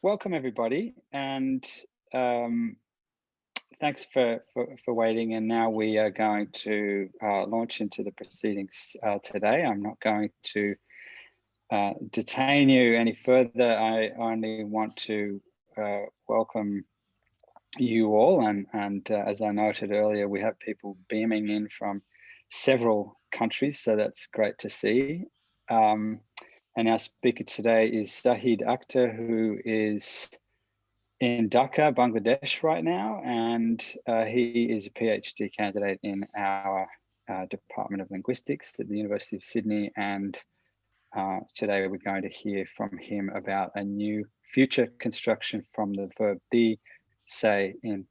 Welcome everybody, and thanks for waiting. And now we are going to launch into the proceedings today. I'm not going to detain you any further. I only want to welcome you all, and as I noted earlier, we have people beaming in from several countries, so that's great to see. And our speaker today is Zahid Akter, who is in Dhaka, Bangladesh right now, and he is a PhD candidate in our Department of Linguistics at the University of Sydney. And today we're going to hear from him about a new future construction from the verb di, say, in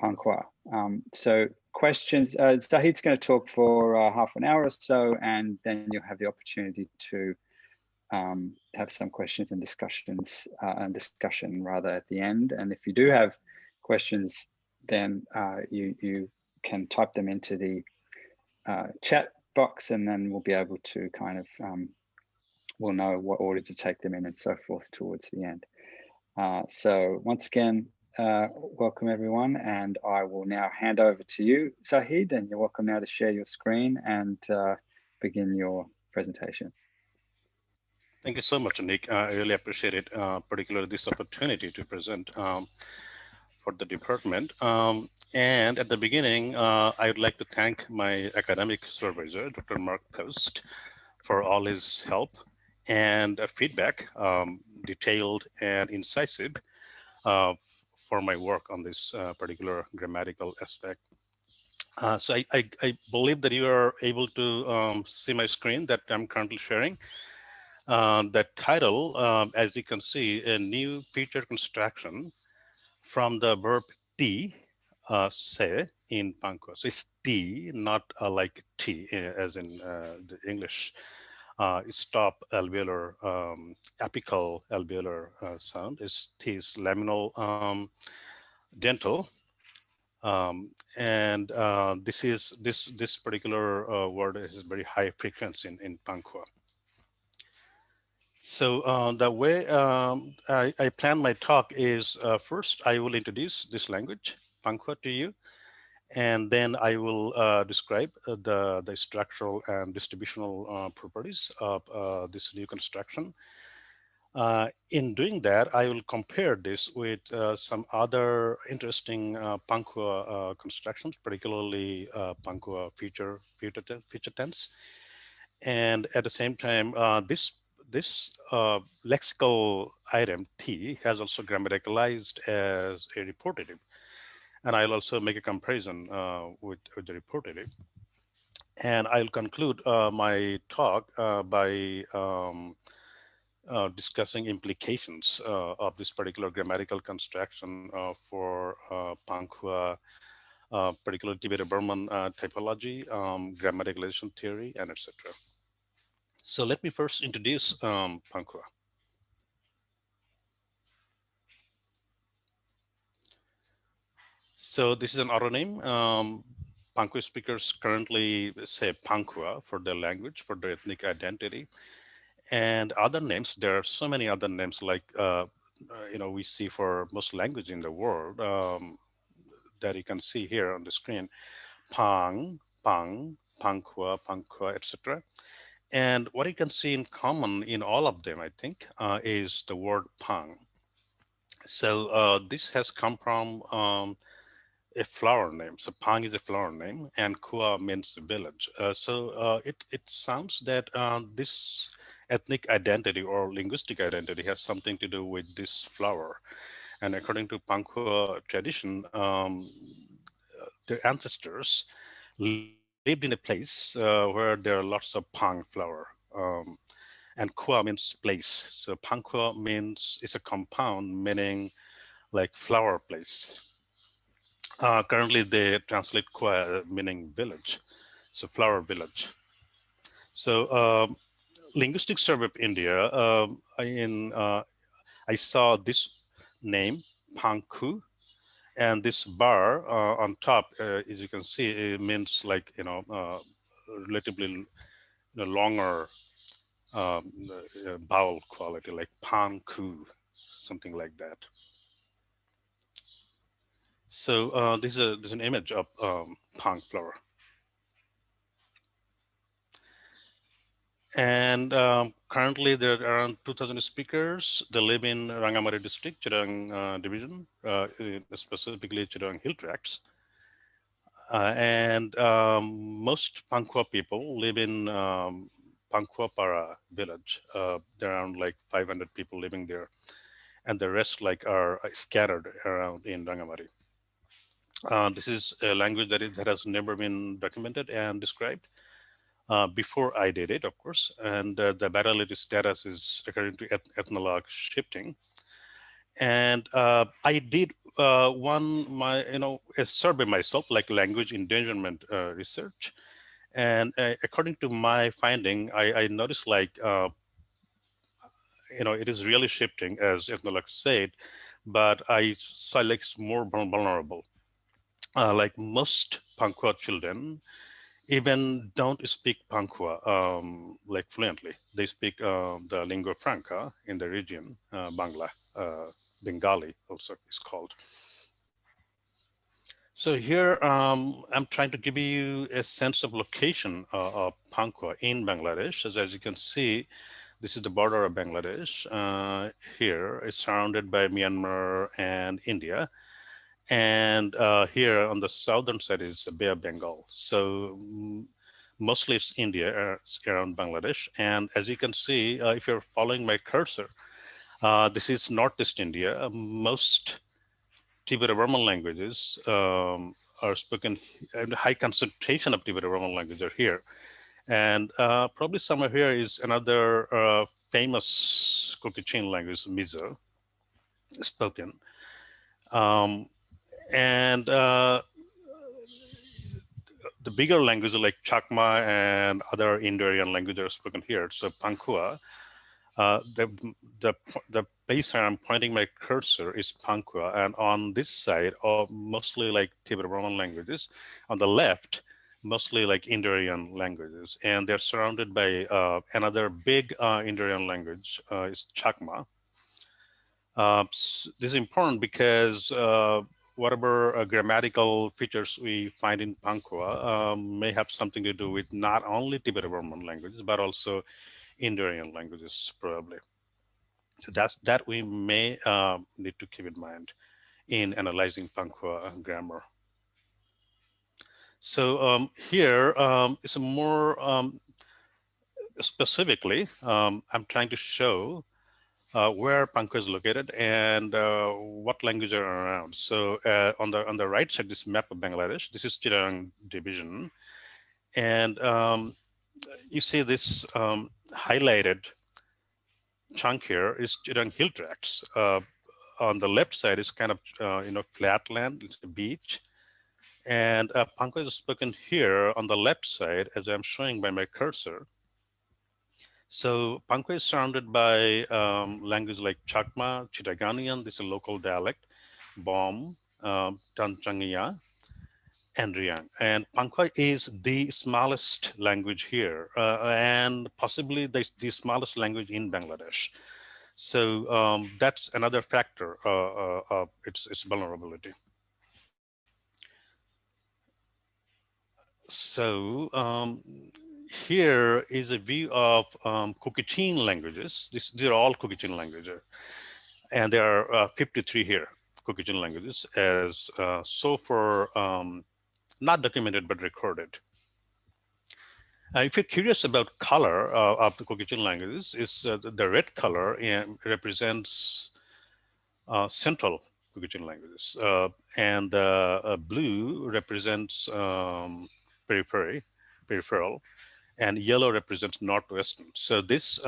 Pangkhua. So questions, Zahid's going to talk for half an hour or so, and then you'll have the opportunity to have some questions and discussion rather at the end. And if you do have questions, then you can type them into the chat box, and then we'll be able to kind of we'll know what order to take them in and so forth towards the end. So once again, welcome everyone, and I will now hand over to you, Zahid, and you're welcome now to share your screen and begin your presentation. Thank you so much, Nick. I really appreciate it, particularly this opportunity to present for the department. And at the beginning, I would like to thank my academic supervisor, Dr. Mark Post, for all his help and feedback, detailed and incisive for my work on this particular grammatical aspect. So I believe that you are able to see my screen that I'm currently sharing. The title, as you can see, a new feature construction from the verb ti, se, in Pangkhua. So it's ti, not like t, as in the English. Stop alveolar, apical alveolar sound. It's t is laminal dental. And this particular word is very high frequency in Pangkhua. So the way I plan my talk is first I will introduce this language, Pangkhua, to you, and then I will describe the structural and distributional properties of this new construction. In doing that, I will compare this with some other interesting Pangkhua constructions, particularly Pangkhua future tense. And at the same time, this lexical item T has also grammaticalized as a reportative. And I'll also make a comparison with the reportative. And I'll conclude my talk by discussing implications of this particular grammatical construction for Pangkhua, particularly Tibeto-Burman typology, grammaticalisation theory, and etc. So let me first introduce Pangkhua. So this is an autonym. Pangkhua speakers currently say Pangkhua for their language, for their ethnic identity. And other names, there are so many other names like, we see for most languages in the world that you can see here on the screen, Pang, Pang, Pangkhua, Pangkhua, etc. And what you can see in common in all of them, I think, is the word Pang. So this has come from a flower name. So Pang is a flower name, and Khua means village. So it sounds that this ethnic identity or linguistic identity has something to do with this flower. And according to Pangkhua tradition, their ancestors lived in a place where there are lots of Pang flower. And Khua means place. So Pangkhua means, it's a compound meaning like flower place. Currently, they translate Khua meaning village, so flower village. So Linguistic Survey of India, I saw this name, Pangkhu, and this bar on top, as you can see, it means like, relatively longer vowel quality, like Pangkhu, something like that. So this is an image of Pang flower. And currently there are around 2,000 speakers. They live in Rangamari district, Chittagong division, specifically Chittagong Hill Tracts. And most Pangkhua people live in Pangkhua Para village. There are around like 500 people living there. And the rest like are scattered around in Rangamari. This is a language that has never been documented and described. Before I did it, of course, and the virality status is according to ethnologue shifting. And I did a survey myself, like language endangerment research. And according to my finding, I noticed like, it is really shifting, as ethnologue said, but I saw like it's more vulnerable. Like most Pangkhua children, even don't speak Pangkhua like fluently. They speak the lingua franca in the region, Bangla, Bengali also is called. So here I'm trying to give you a sense of location of Pangkhua in Bangladesh. As you can see, this is the border of Bangladesh. Here it's surrounded by Myanmar and India. And here on the southern side is the Bay of Bengal. So mostly it's India around Bangladesh. And as you can see, if you're following my cursor, this is Northeast India. Most Tibeto-Burman languages are spoken, and high concentration of Tibeto-Burman languages are here. And probably somewhere here is another famous Kokichin language, Mizo, spoken. And the bigger languages like Chakma and other Indo-Aryan languages are spoken here. So Pangkhua, the place where I'm pointing my cursor is Pangkhua, and on this side, mostly like Tibeto-Burman languages. On the left, mostly like Indo-Aryan languages, and they're surrounded by another big Indo-Aryan language is Chakma. This is important because whatever grammatical features we find in Pangkhua may have something to do with not only Tibeto-Burman languages, but also Indo-Aryan languages, probably. So that we may need to keep in mind in analyzing Pangkhua grammar. So here is a more specifically, I'm trying to show where Pangkhua is located and what languages are around. So on the right side, this map of Bangladesh, this is Chittagong division. And you see this highlighted chunk here is Chittagong Hill Tracts. On the left side is kind of flat land, it's a beach. And Pangkhua is spoken here on the left side, as I'm showing by my cursor. So Pangkhua is surrounded by languages like Chakma, Chittaganian, this is a local dialect, Bom, Tanchangia, and Riang. And Pangkhua is the smallest language here, and possibly the smallest language in Bangladesh. So that's another factor of its vulnerability. So here is a view of Kokichin languages. These are all Kokichin languages. And there are 53 here, Kokichin languages, as so far not documented but recorded. If you're curious about color of the Kokichin languages, the red color represents central Kokichin languages, and blue represents peripheral, and yellow represents northwestern. So this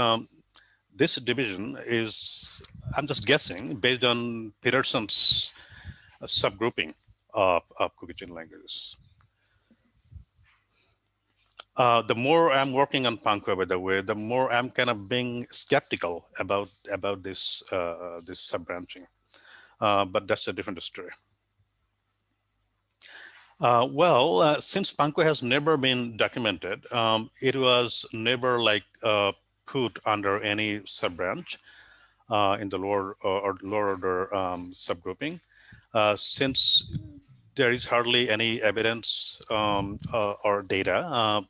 this division is, I'm just guessing, based on Peterson's subgrouping of Kokichin languages. The more I'm working on Pangkhua, by the way, the more I'm kind of being skeptical about this this sub-branching. But that's a different story. Since Pangkhua has never been documented, it was never like put under any sub-branch. in the lower or lower order subgrouping. Since there is hardly any evidence or data,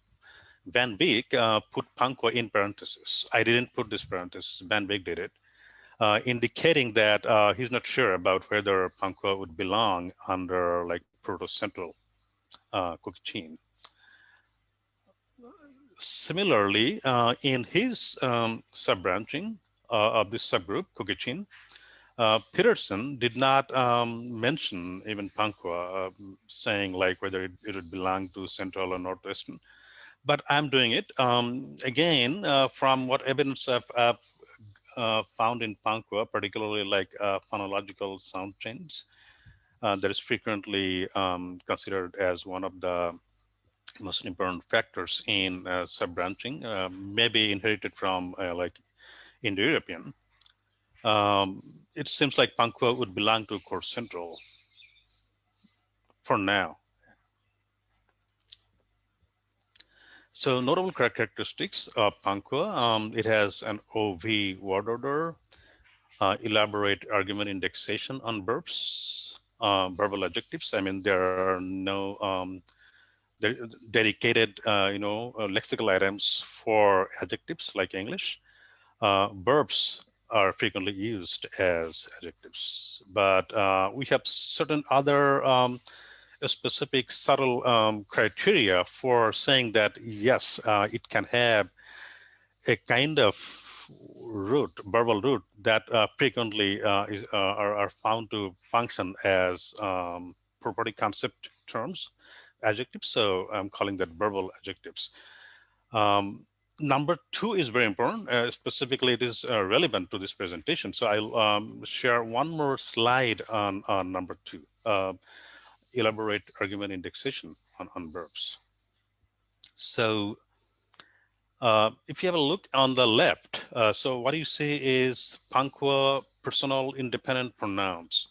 Van Beek put Pangkhua in parentheses. I didn't put this parenthesis, Van Beek did it, indicating that he's not sure about whether Pangkhua would belong under like Proto-Central Cochin. Similarly, in his sub-branching of this subgroup, Cochin, Peterson did not mention even Pangkhua, saying like whether it would belong to Central or Northwestern. But I'm doing it. Again, from what evidence I've found in Pangkhua, particularly like phonological sound change, that is frequently considered as one of the most important factors in sub-branching, maybe inherited from like Indo-European. It seems like Pangkhua would belong to Core Central for now. So notable characteristics of Pangkhua, it has an OV word order, elaborate argument indexation on verbs, verbal adjectives. I mean, there are no dedicated, lexical items for adjectives like English. Verbs are frequently used as adjectives, but we have certain other specific subtle criteria for saying that, yes, it can have a kind of root, verbal root that frequently are found to function as property concept terms, adjectives. So I'm calling that verbal adjectives. Number two is very important. Specifically, it is relevant to this presentation. So I'll share one more slide on number two. Elaborate argument indexation on verbs. So if you have a look on the left, so what you see is Pangkhua personal independent pronouns.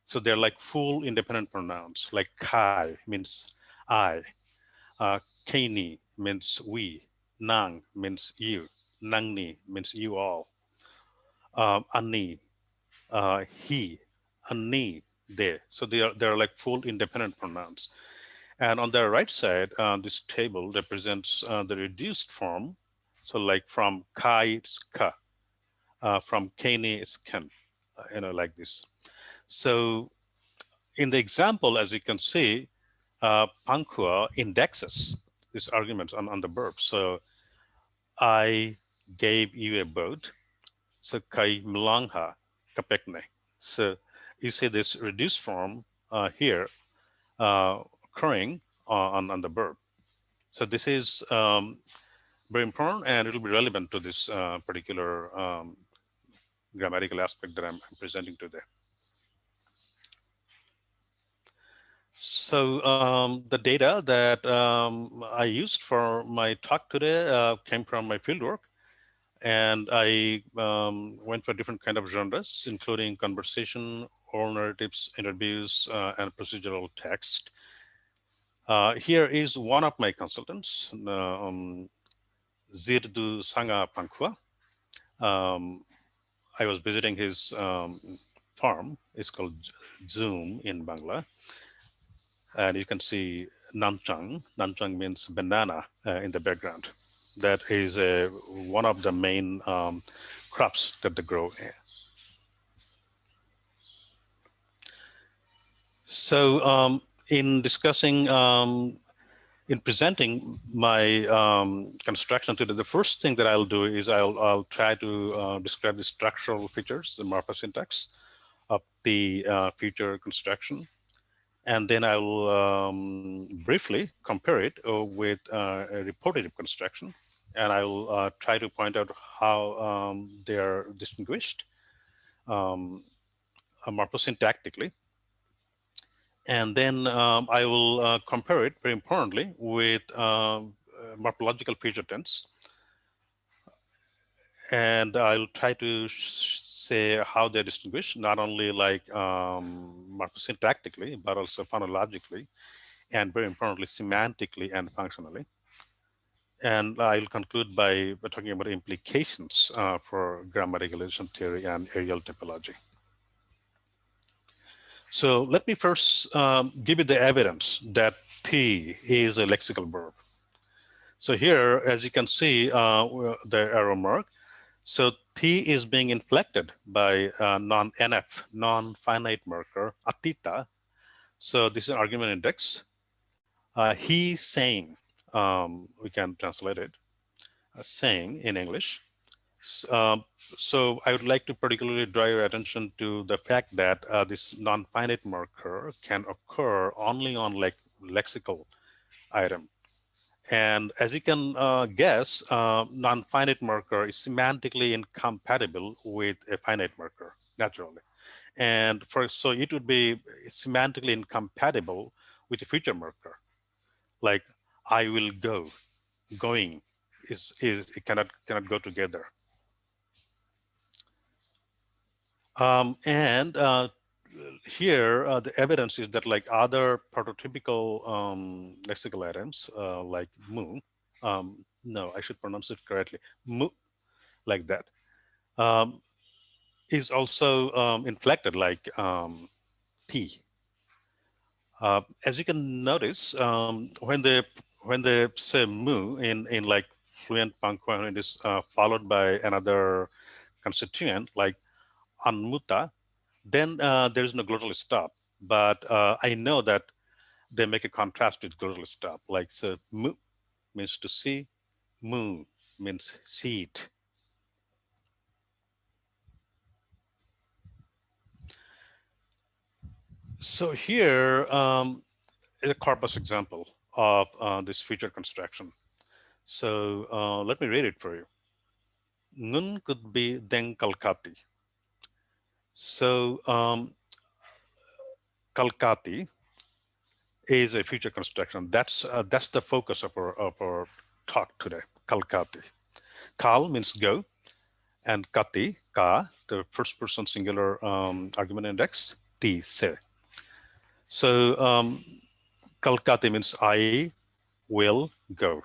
So they're like full independent pronouns, like kai means I, Kaini means we, Nang means you, Nangni means you all, Ani, he, Ani, they. So they're like full independent pronouns. And on the right side, this table represents the reduced form. So like from kai, it's ka. From keni, it's ken, like this. So in the example, as you can see, Pangkhua indexes these arguments on the verb. So I gave you a boat. So kai mlangha kapekne. So you see this reduced form here occurring on the verb. So this is very important, and it'll be relevant to this particular grammatical aspect that I'm presenting today. So the data that I used for my talk today came from my fieldwork, and I went for different kind of genres, including conversation, oral narratives, interviews, and procedural text. Here is one of my consultants, Zirdu Sanga Pangkhua. I was visiting his farm. It's called Zoom in Bangla. And you can see Nanchang. Nanchang means banana in the background. That is one of the main crops that they grow. So in discussing, in presenting my construction today, the first thing that I'll do is I'll try to describe the structural features, the morphosyntax of the future construction. And then I will briefly compare it with a reportative construction. And I will try to point out how they are distinguished morphosyntactically. And then I will compare it, very importantly, with morphological feature tense. And I'll try to say how they're distinguished, not only like morphosyntactically, but also phonologically, and very importantly, semantically and functionally. And I'll conclude by talking about implications for grammaticalisation theory and areal typology. So let me first give you the evidence that T is a lexical verb. So here, as you can see, the arrow mark. So T is being inflected by non-NF, non-finite marker, atita. So this is an argument index. He saying, we can translate it, saying in English. So I would like to particularly draw your attention to the fact that this non-finite marker can occur only on like lexical item. And as you can guess, non-finite marker is semantically incompatible with a finite marker, naturally. And so it would be semantically incompatible with a future marker, like I will go, going it cannot go together. And here, the evidence is that like other prototypical lexical items, like mu, no, I should pronounce it correctly, mu, like that, um, is also inflected like t. As you can notice, when they say mu in like fluent Pangkhua, it is followed by another constituent like anmuta, then there is no glottal stop. But I know that they make a contrast with glottal stop. Like, so mu means to see, mu means seed. So here is a corpus example of this feature construction. So let me read it for you. Nun could be den Kalkati. So Kalkati is a future construction. That's the focus of our talk today. Kalkati. Kal means go, and Kati, ka, the first person singular argument index, ti, se. So Kalkati means I will go.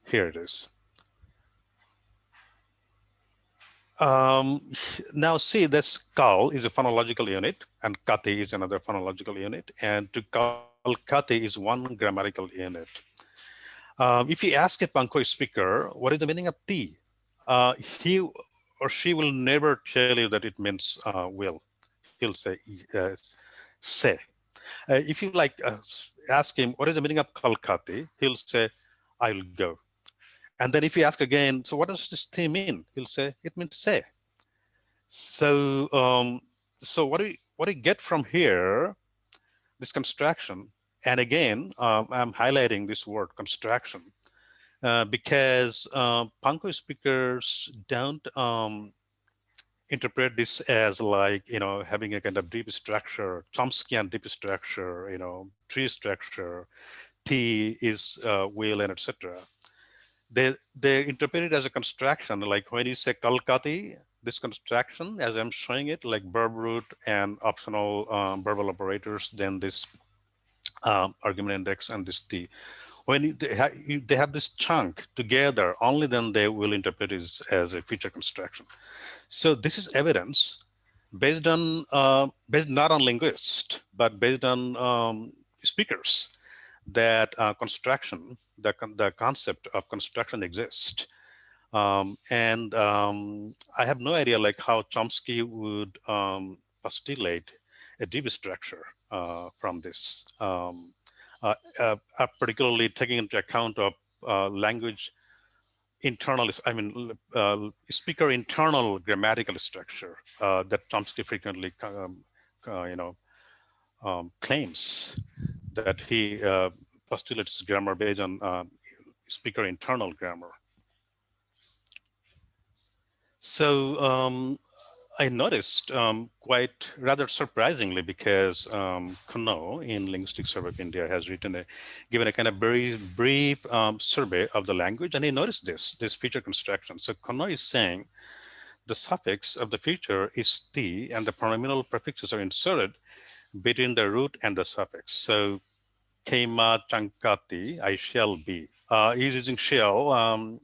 Here it is. Now see, this kal is a phonological unit and kati is another phonological unit, and to kalkati is one grammatical unit. If you ask a Pangkhua speaker, what is the meaning of ti? He or she will never tell you that it means will. He'll say se. If you like ask him, what is the meaning of kalkati? He'll say, I'll go. And then if you ask again, so what does this T mean? He'll say, it means say. So, so what do you get from here? This construction, and again, I'm highlighting this word construction because Pangkhua speakers don't interpret this as like, having a kind of deep structure, Chomskyan deep structure, tree structure, T is will, and etc. They interpret it as a construction. Like when you say Kalkati, this construction, as I'm showing it, like verb root and optional verbal operators, then this argument index and this T. When they have this chunk together, only then they will interpret it as a feature construction. So this is evidence based on, based not on linguists, but based on speakers, that construction, the concept of construction exists. I have no idea like how Chomsky would postulate a deep structure from this, particularly taking into account of language internal, speaker internal grammatical structure that Chomsky frequently, claims that he postulates grammar based on speaker internal grammar. So I noticed quite rather surprisingly, because Kono in Linguistic Survey of India has given a kind of very brief survey of the language, and he noticed this feature construction. So Kono is saying the suffix of the feature is ti, and the pronominal prefixes are inserted between the root and the suffix. So Kema chankati, I shall be. He's using shall.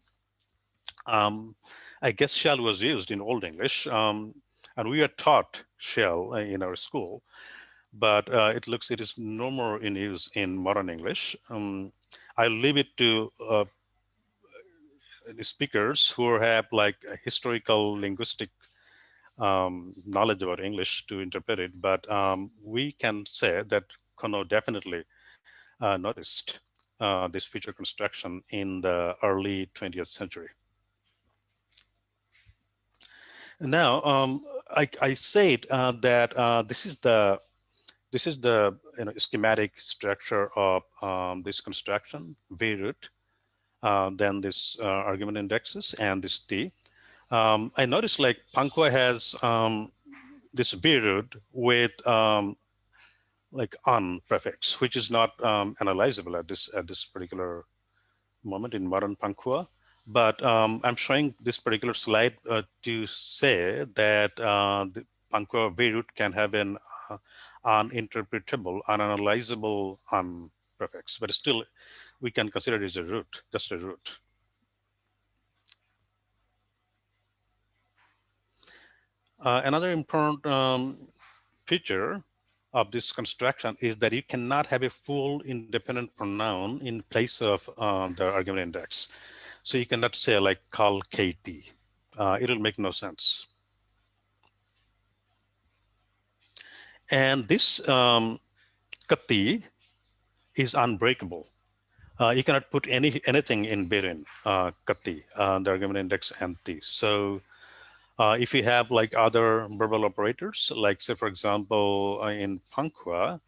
I guess shall was used in Old English, and we are taught shall in our school, but it is no more in use in modern English. I'll leave it to the speakers who have like a historical linguistic knowledge about English to interpret it, but we can say that Kono definitely noticed this feature construction in the early 20th century. Now, I said that this is the schematic structure of this construction, V root, then this argument indexes and this T. I noticed like Pangkhua has this V root with like on prefix, which is not analyzable at this particular moment in modern Pangkhua. But I'm showing this particular slide to say that the Pangkhua V root can have an uninterpretable, unanalyzable prefix, but still we can consider it as a root, just a root. Another important feature of this construction is that you cannot have a full independent pronoun in place of the argument index. So you cannot say like call Katie. It'll make no sense. And this kati is unbreakable. You cannot put anything in between kati, the argument index and ti. So if you have like other verbal operators, like say for example in Pangkhua,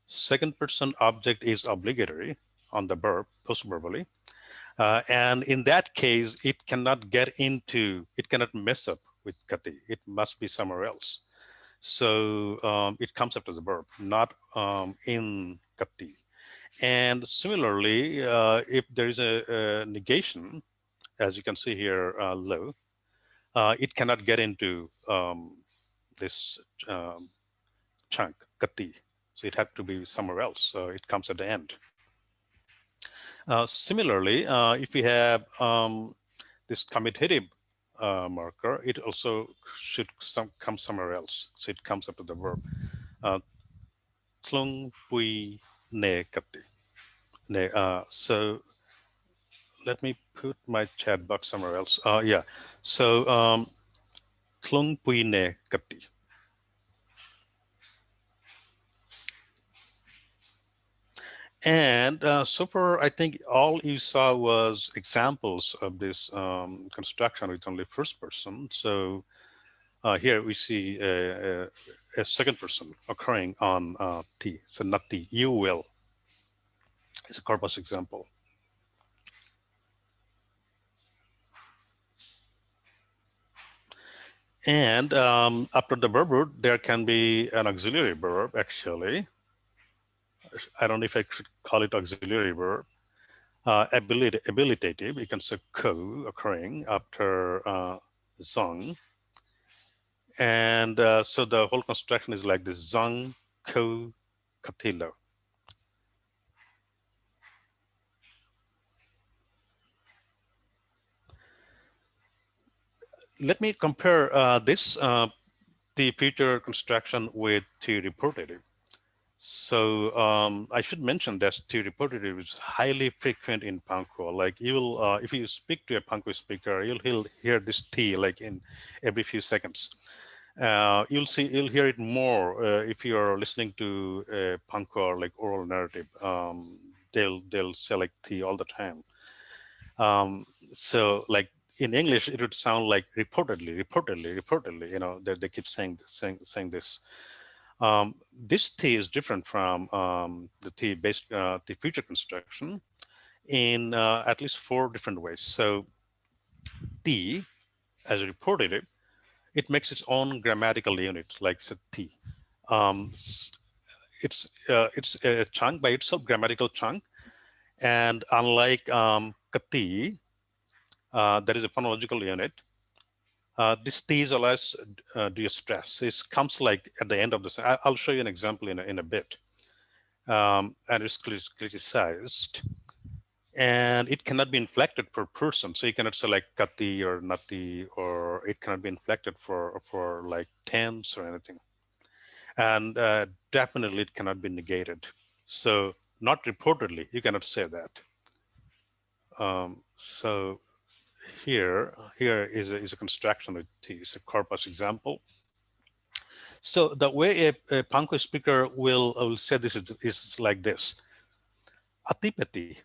second person object is obligatory on the verb post-verbally. And in that case, it cannot mess up with kati. It must be somewhere else. So it comes after the verb, not in kati. And similarly, if there is a negation, as you can see here low, it cannot get into this chunk, kati. So it had to be somewhere else. So it comes at the end. Similarly, if we have this commutative marker, it also should come somewhere else. So it comes after the verb. Tlung pui ne kati. So let me put my chat box somewhere else. Yeah. So tlung pui ne kati. And so far, I think all you saw was examples of this construction with only first person. So here we see a second person occurring on T. So not T, you will. It's a corpus example. And after the verb root, there can be an auxiliary verb, actually. I don't know if I should call it auxiliary verb. Abilitative, you can say ko occurring after zong. And so the whole construction is like this: zong, ko, katilo. Let me compare the feature construction with T reportative. So I should mention that T reportative is highly frequent in Pangkhua. Like you will, if you speak to a Pangkhua speaker, you'll hear this T like in every few seconds. You'll hear it more if you're listening to a Pangkhua like oral narrative. They'll say like T all the time. So like in English, it would sound like reportedly. You know, they keep saying this. This T is different from the T based the feature construction in at least 4 different ways. So T, as reported, it makes its own grammatical unit, like say, T. It's a chunk by itself, grammatical chunk, and unlike Kati, that is a phonological unit. This T is always do you stress. It comes like at the end of the sentence. I'll show you an example in a bit. and it's criticized, and it cannot be inflected per person. So you cannot say like kati or nati, or it cannot be inflected for like tense or anything. And definitely it cannot be negated. So not reportedly, you cannot say that. So here is a construction with T. It's a corpus example. So the way a Pangkhua speaker will say this is like this: atipeti,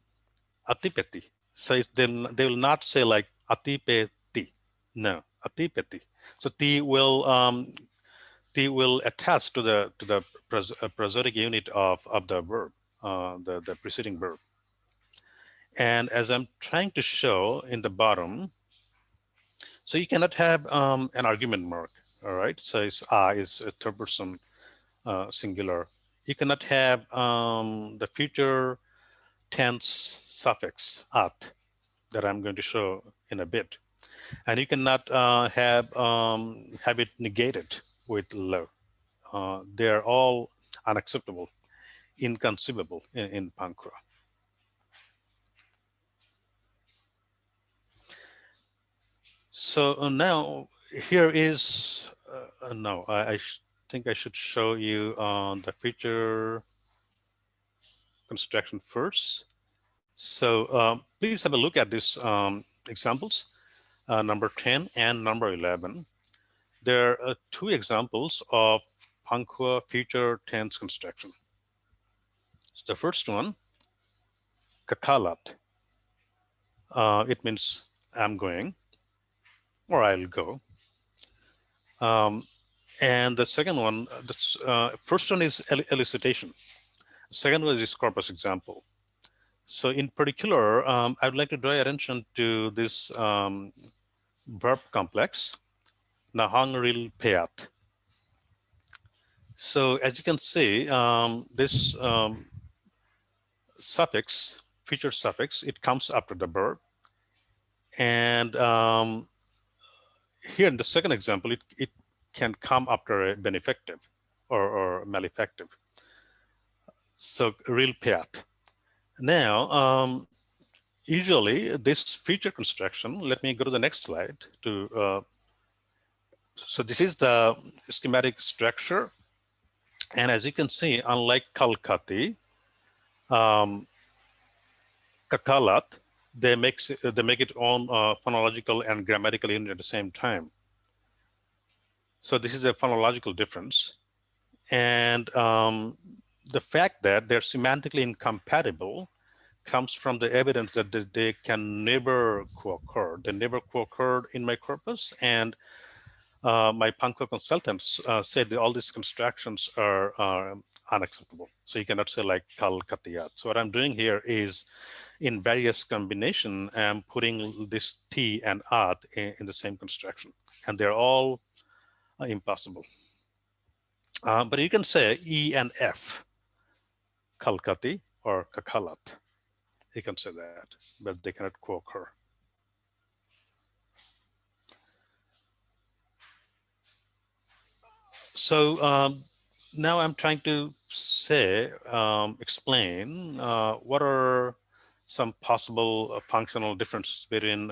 atipeti. So they will not say like atipeti. No, atipeti. So T will attach to the prosodic unit of the verb, the preceding verb. And as I'm trying to show in the bottom, so you cannot have an argument mark. All right. So it's is a third person singular. You cannot have the future tense suffix at that I'm going to show in a bit, and you cannot have it negated with lo. They are all unacceptable, inconceivable in Pangkhua. So now here is no. I think I should show you the feature construction first. So please have a look at these examples, number 10 and number 11. There are two examples of Pangkhua future tense construction. So the first one, kakalat. It means I'm going or I'll go. And the second one, the first one is elicitation. Second one is corpus example. So in particular, I would like to draw your attention to this verb complex, nahangril peat. So as you can see, this suffix, feature suffix, it comes after the verb. And here in the second example, it can come after a benefactive or malefactive. So real peat. Now, usually this feature construction, let me go to the next slide to, so this is the schematic structure. And as you can see, unlike Kalkati, Kakalat, they make it own phonological and grammatical unit at the same time. So this is a phonological difference. And the fact that they're semantically incompatible comes from the evidence that they can never co-occur. They never co-occurred in my corpus, and my Pangkhua consultants said that all these constructions are unacceptable. So you cannot say like kal katiyat. So what I'm doing here is in various combination, I'm putting this T and at in the same construction, and they're all impossible. But you can say E and F, kalkati or kakalat. You can say that, but they cannot co-occur. So now I'm trying to say, explain what are some possible functional differences between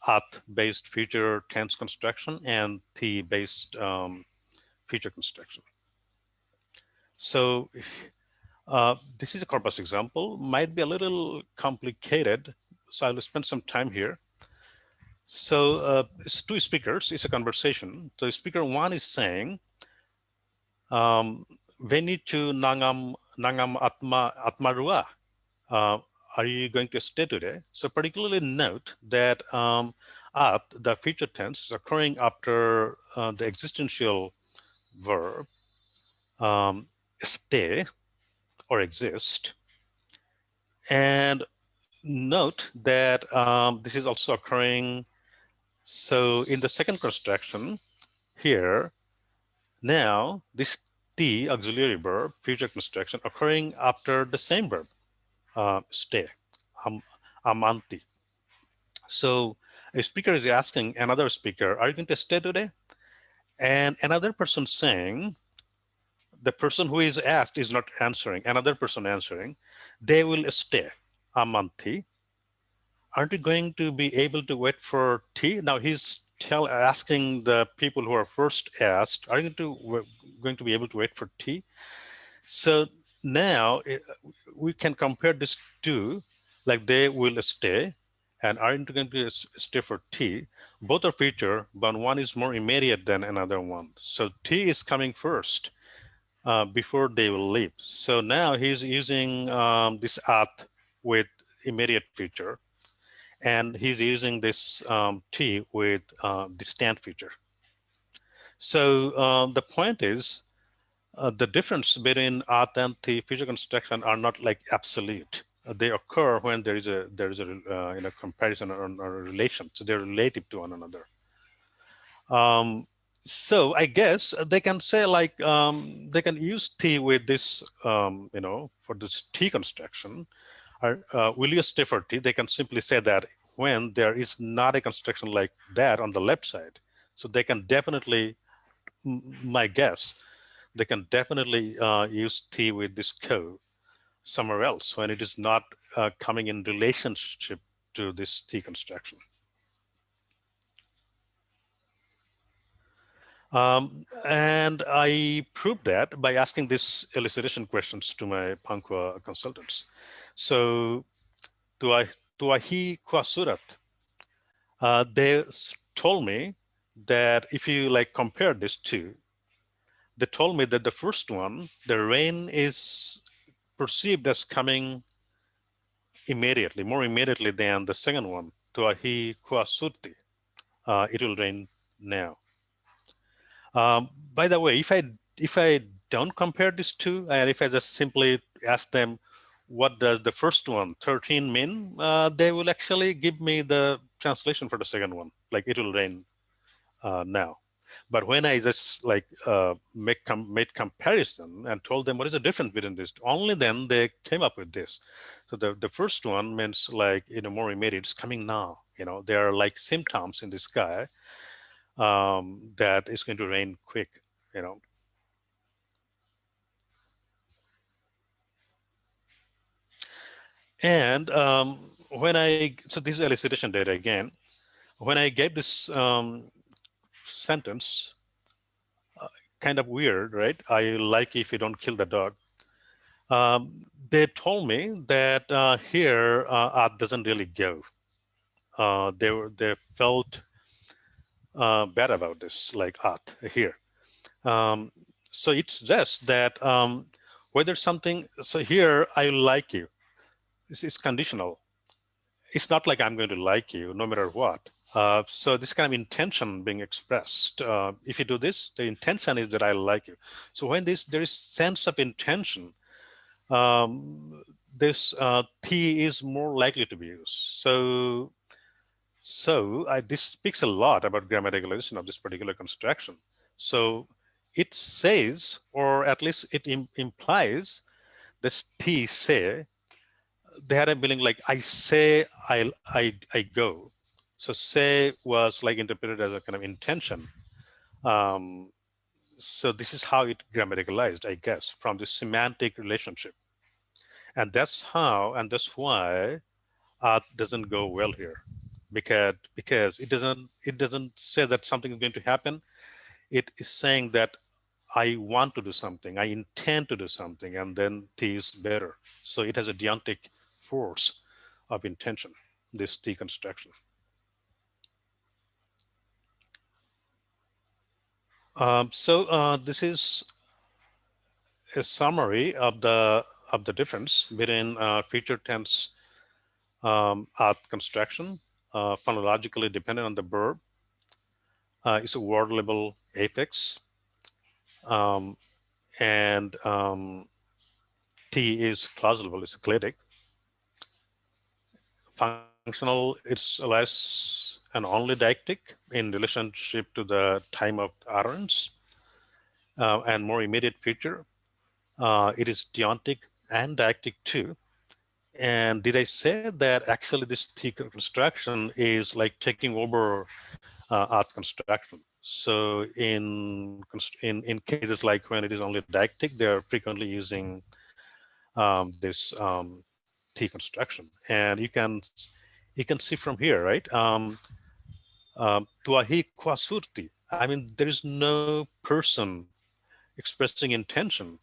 at-based feature tense construction and T-based feature construction. So this is a corpus example, might be a little complicated, so I'll spend some time here. So it's two speakers, it's a conversation. So speaker one is saying, Venichu nangam atmarua. Are you going to stay today? So particularly note that at the future tense is occurring after the existential verb stay or exist. And note that this is also occurring. So in the second construction here, now this T auxiliary verb, future construction, occurring after the same verb, stay, amanti. So a speaker is asking another speaker, are you going to stay today? And another person saying, the person who is asked is not answering, another person answering, they will stay. Amanti, aren't you going to be able to wait for tea? Now he's asking the people who are first asked, are you going to be able to wait for tea? So now we can compare this to, like, they will stay and aren't going to stay for tea. Both are future, but one is more immediate than another one. So tea is coming first before they will leave. So now he's using this at with immediate future, and he's using this T with distant future. So the point is, the difference between at and T future construction are not like absolute. They occur when there is a comparison or a relation. So they're relative to one another. So I guess they can say, like, they can use T with this, for this T construction. Will you stay for T? They can simply say that when there is not a construction like that on the left side. So they can definitely, my guess, they can definitely use T with this co somewhere else when it is not coming in relationship to this T construction. And I proved that by asking these elicitation questions to my Pangkhua consultants. So, tuahi kwa surat, they told me that if you like compare these two, they told me that the first one, the rain is perceived as coming immediately, more immediately than the second one, tuahi kwa surti, it will rain now. By the way, if I don't compare these two, and if I just simply ask them, what does the first one, 13, mean? They will actually give me the translation for the second one, like it will rain now. But when I just like made comparison and told them what is the difference between this, only then they came up with this. So the first one means like, more immediate, it's coming now. There are like symptoms in the sky that it's going to rain quick, And so this is elicitation data again. When I gave this sentence, kind of weird, right? I like if you don't kill the dog. They told me that here art doesn't really go. They felt bad about this, like art here. So it suggests that whether something, so here I like you, this is conditional. It's not like I'm going to like you no matter what. So this kind of intention being expressed. If you do this, the intention is that I like you. So when there is sense of intention, this T is more likely to be used. So this speaks a lot about grammaticalisation of this particular construction. So it says, or at least it implies, this T say, they had a meaning like I say, I go. So say was like interpreted as a kind of intention. So this is how it grammaticalized, I guess, from the semantic relationship. And that's how, and that's why art doesn't go well here, because it doesn't say that something is going to happen. It is saying that I want to do something, I intend to do something, and then T is better. So it has a deontic force of intention, this T construction. So this is a summary of the difference between future tense art construction, phonologically dependent on the verb. It's a word level affix. And T is clause level, it's clitic. Functional, it's less and only deictic in relationship to the time of utterance, and more immediate future. It is deontic and deictic too. And did I say that actually this T construction is like taking over art construction? So in cases like when it is only deictic, they are frequently using this T construction, and you can see from here, right? Tuahi kwasurti. I mean, there is no person expressing intention,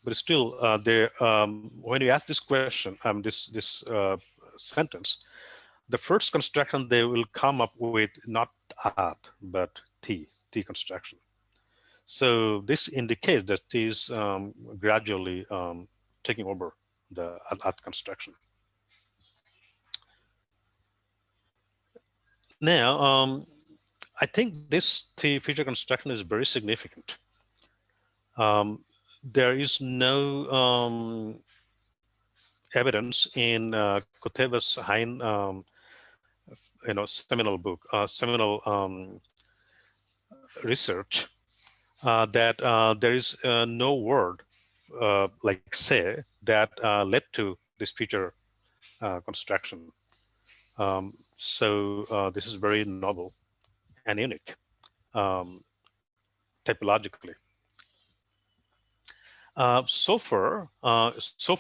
but still, when you ask this question, this sentence, the first construction they will come up with not at but T construction. So this indicates that T is gradually taking over the at construction. Now, I think this T feature construction is very significant. There is no evidence in Koteva's Hein, seminal book, seminal research that there is no word like say that led to this feature construction. So this is very novel and unique typologically. So far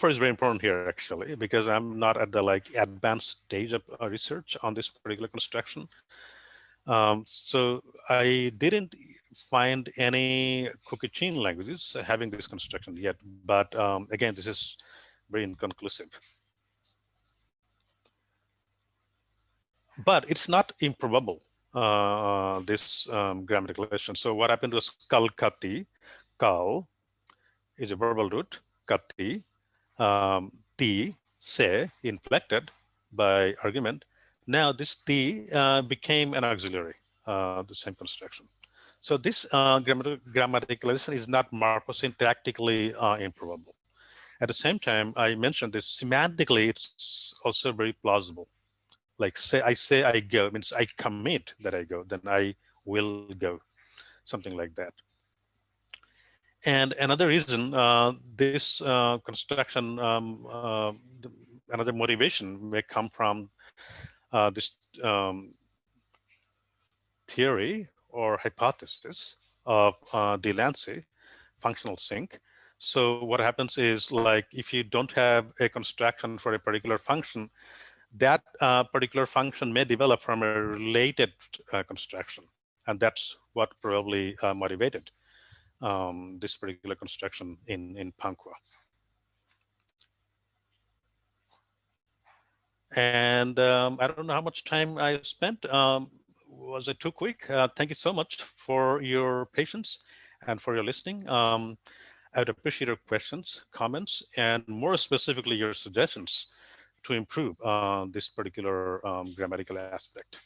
is very important here actually, because I'm not at the advanced stage of research on this particular construction. So I didn't find any Cochin languages having this construction yet, but again, this is very inconclusive. But it's not improbable, this grammaticalization. So what happened was kalkati, kal is a verbal root, kati, ti, se, inflected by argument. Now this ti became an auxiliary, the same construction. So this grammaticalization is not morphosyntactically improbable. At the same time, I mentioned this semantically, it's also very plausible. Like say I go means I commit that I go, then I will go, something like that. And another reason, this construction, another motivation may come from this theory or hypothesis of Delancey, functional sink. So what happens is, like, if you don't have a construction for a particular function, that particular function may develop from a related construction. And that's what probably motivated this particular construction in Pangkhua. And I don't know how much time I spent. Was it too quick? Thank you so much for your patience and for your listening. I would appreciate your questions, comments, and more specifically, your suggestions to improve this particular grammatical aspect.